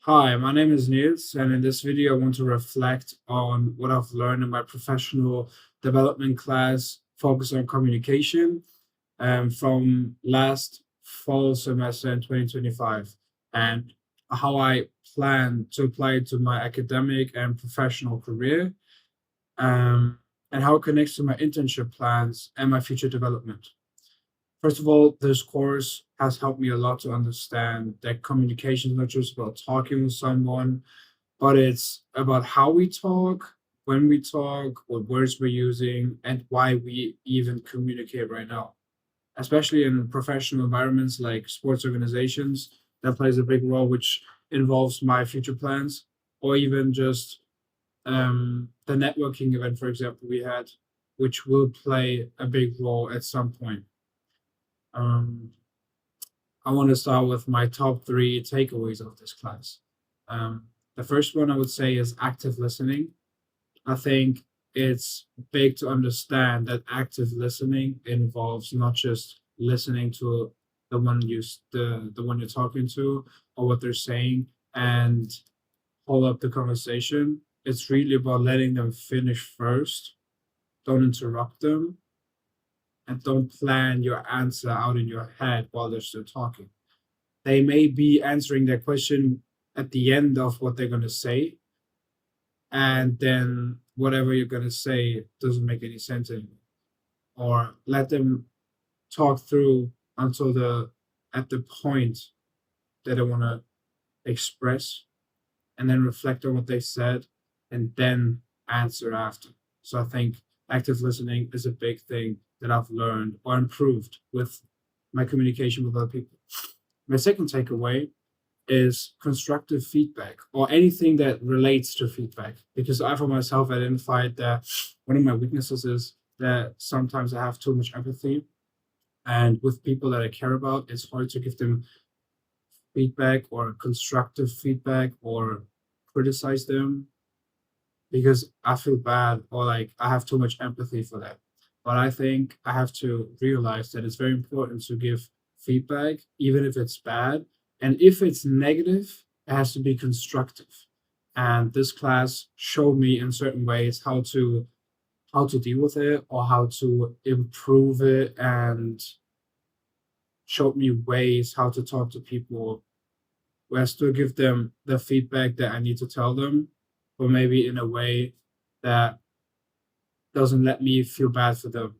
Hi, my name is Niels, and in this video, I want to reflect on what I've learned in my professional development class focused on communication from last fall semester in 2025, and how I plan to apply it to my academic and professional career, um, and how it connects to my internship plans and my future development. First of all, this course has helped me a lot to understand that communication is not just about talking with someone, but it's about how we talk, when we talk, what words we're using, and why we even communicate right now. Especially in professional environments like sports organizations, that plays a big role, which involves my future plans, or even just the networking event, for example, we had, which will play a big role at some point. Um, I want to start with my top three takeaways of this class. The first one I would say is active listening. I think it's big to understand that active listening involves not just listening to the one you're talking to or what they're saying and hold up the conversation. It's really about letting them finish first. Don't interrupt them and don't plan your answer out in your head while they're still talking. They may be answering their question at the end of what they're going to say, and then whatever you're going to say doesn't make any sense anymore. Or let them talk through until the at the point that they want to express, and then reflect on what they said, and then answer after. So I think active listening is a big thing that I've learned or improved with my communication with other people. My second takeaway is constructive feedback or anything that relates to feedback. Because I, for myself, identified that one of my weaknesses is that sometimes I have too much empathy. And with people that I care about, it's hard to give them feedback or constructive feedback or criticize them because I feel bad or like I have too much empathy for that. But I think I have to realize that it's very important to give feedback, even if it's bad. And if it's negative, it has to be constructive. And this class showed me in certain ways how to deal with it or how to improve it and showed me ways how to talk to people where I still give them the feedback that I need to tell them, but maybe in a way that doesn't let me feel bad for them.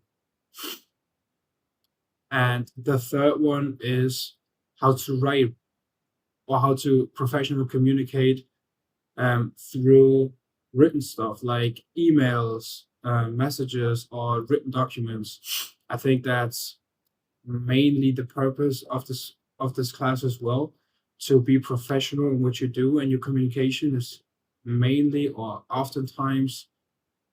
And the third one is how to write or how to professionally communicate through written stuff like emails, messages, or written documents. I think that's mainly the purpose of this class as well, to be professional in what you do, and your communication is mainly or oftentimes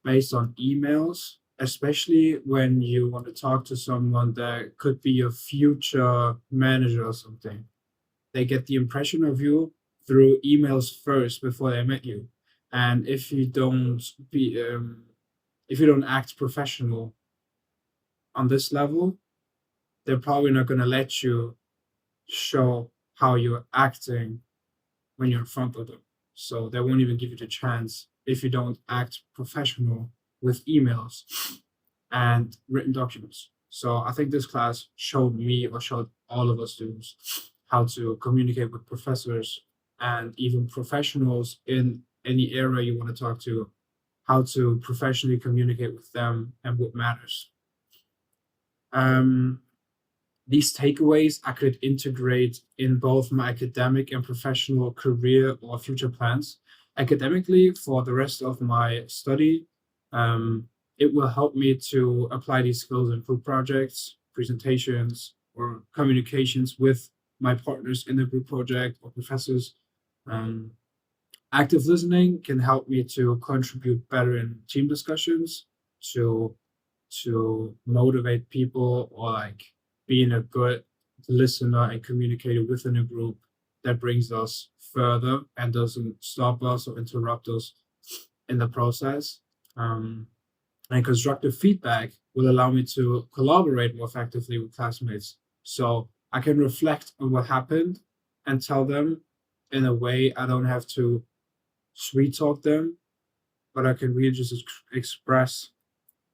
based on emails, especially when you want to talk to someone that could be your future manager or something. They get the impression of you through emails first before they met you. And if you don't act professional on this level, they're probably not going to let you show how you're acting when you're in front of them. So they won't even give you the chance if you don't act professional with emails and written documents. So I think this class showed me or showed all of us students how to communicate with professors and even professionals in any area you want to talk to, how to professionally communicate with them and what matters. Um, these takeaways I could integrate in both my academic and professional career or future plans. Academically, for the rest of my study, um, it will help me to apply these skills in group projects, presentations, or communications with my partners in the group project or professors. Um, Active listening can help me to contribute better in team discussions, to motivate people or like being a good listener and communicator within a group that brings us further and doesn't stop us or interrupt us in the process. Um, and constructive feedback will allow me to collaborate more effectively with classmates. So I can reflect on what happened and tell them in a way I don't have to sweet talk them, but I can really just express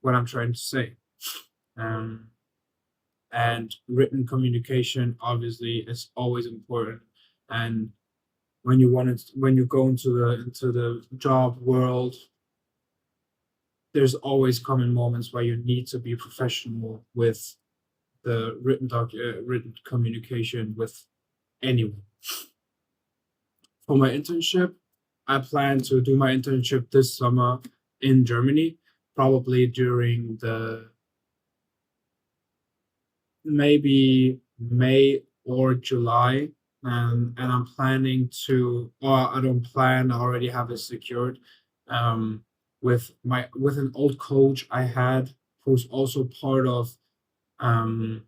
what I'm trying to say. Um, and written communication obviously is always important. And when you go into the job world, there's always common moments where you need to be professional with the written communication with anyone. For my internship, I plan to do my internship this summer in Germany, probably during the maybe May or July. And I'm planning to, or I don't plan, I already have it secured. Um, with an old coach I had, who's also part of um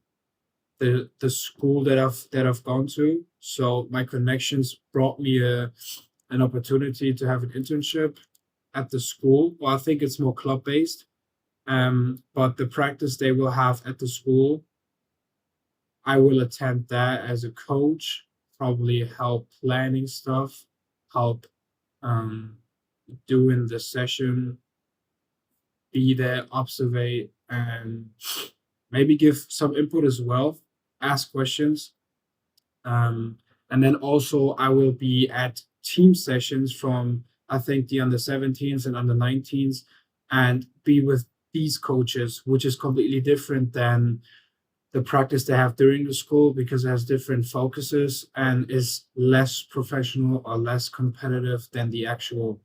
the school that I've gone to. So my connections brought me an opportunity to have an internship at the school. Well, I think it's more club based. But the practice they will have at the school, I will attend that as a coach, probably help planning stuff, help um, doing the session, be there, observe, and maybe give some input as well, ask questions. Um, and then also, I will be at team sessions from, I think, the under 17s and under 19s, and be with these coaches, which is completely different than the practice they have during the school because it has different focuses and is less professional or less competitive than the actual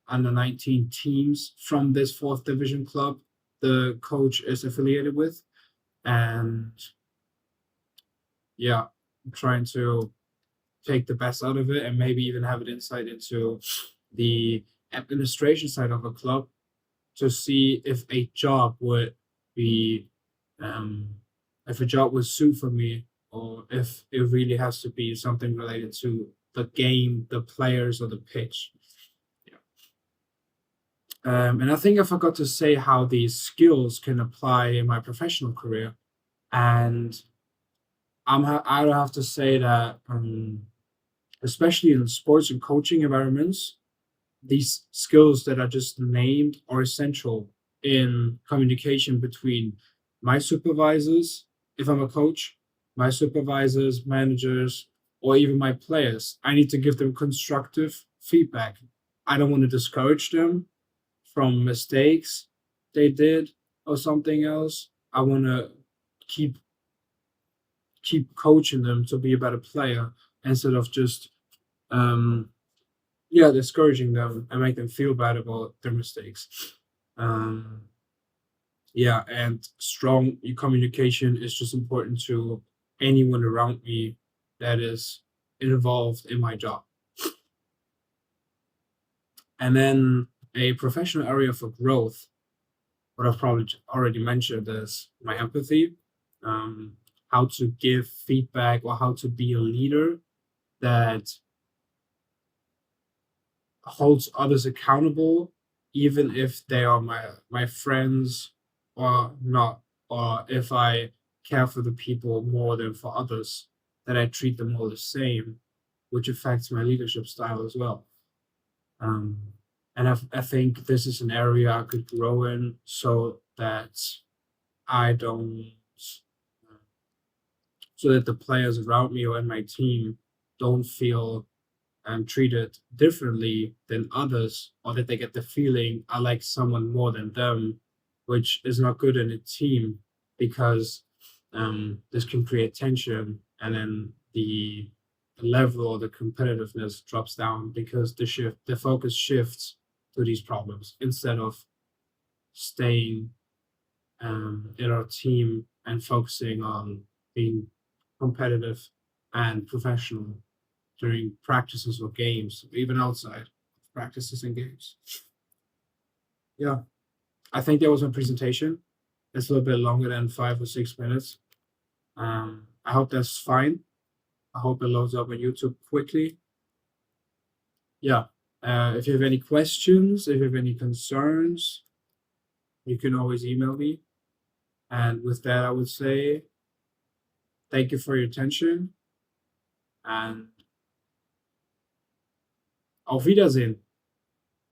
under 19 teams from this fourth division club the coach is affiliated with. And yeah, I'm trying to take the best out of it and maybe even have an insight into the administration side of a club to see be um if a job would suit for me, or if it really has to be something related to the game, the players, or the pitch. Yeah. And I think I forgot to say how these skills can apply in my professional career. And I would have to say that, especially in sports and coaching environments, these skills that I just named are essential in communication between my supervisors, if I'm a coach, my supervisors, managers, or even my players. I need to give them constructive feedback. I don't want to discourage them from mistakes they did or something else. I want to keep keep coaching them to be a better player instead of just um yeah, discouraging them and make them feel bad about their mistakes. Um, yeah, and strong communication is just important to anyone around me that is involved in my job. And then a professional area for growth, what I've probably already mentioned is my empathy, um, how to give feedback or how to be a leader that holds others accountable, even if they are my friends or not, or if I care for the people more than for others, that I treat them all the same, which affects my leadership style as well. Um, and I think this is an area I could grow in so that I don't, so that the players around me or in my team don't feel treated differently than others, or that they get the feeling I like someone more than them, which is not good in a team because this can create tension, and then the level or the competitiveness drops down because the focus shifts to these problems instead of staying in our team and focusing on being competitive and professional during practices or games, even outside practices and games. Yeah, I think that was my presentation. It's a little bit longer than 5 or 6 minutes. I hope that's fine. I hope it loads up on YouTube quickly. Yeah. If you have any questions, if you have any concerns, you can always email me. And with that, I would say thank you for your attention and Auf Wiedersehen.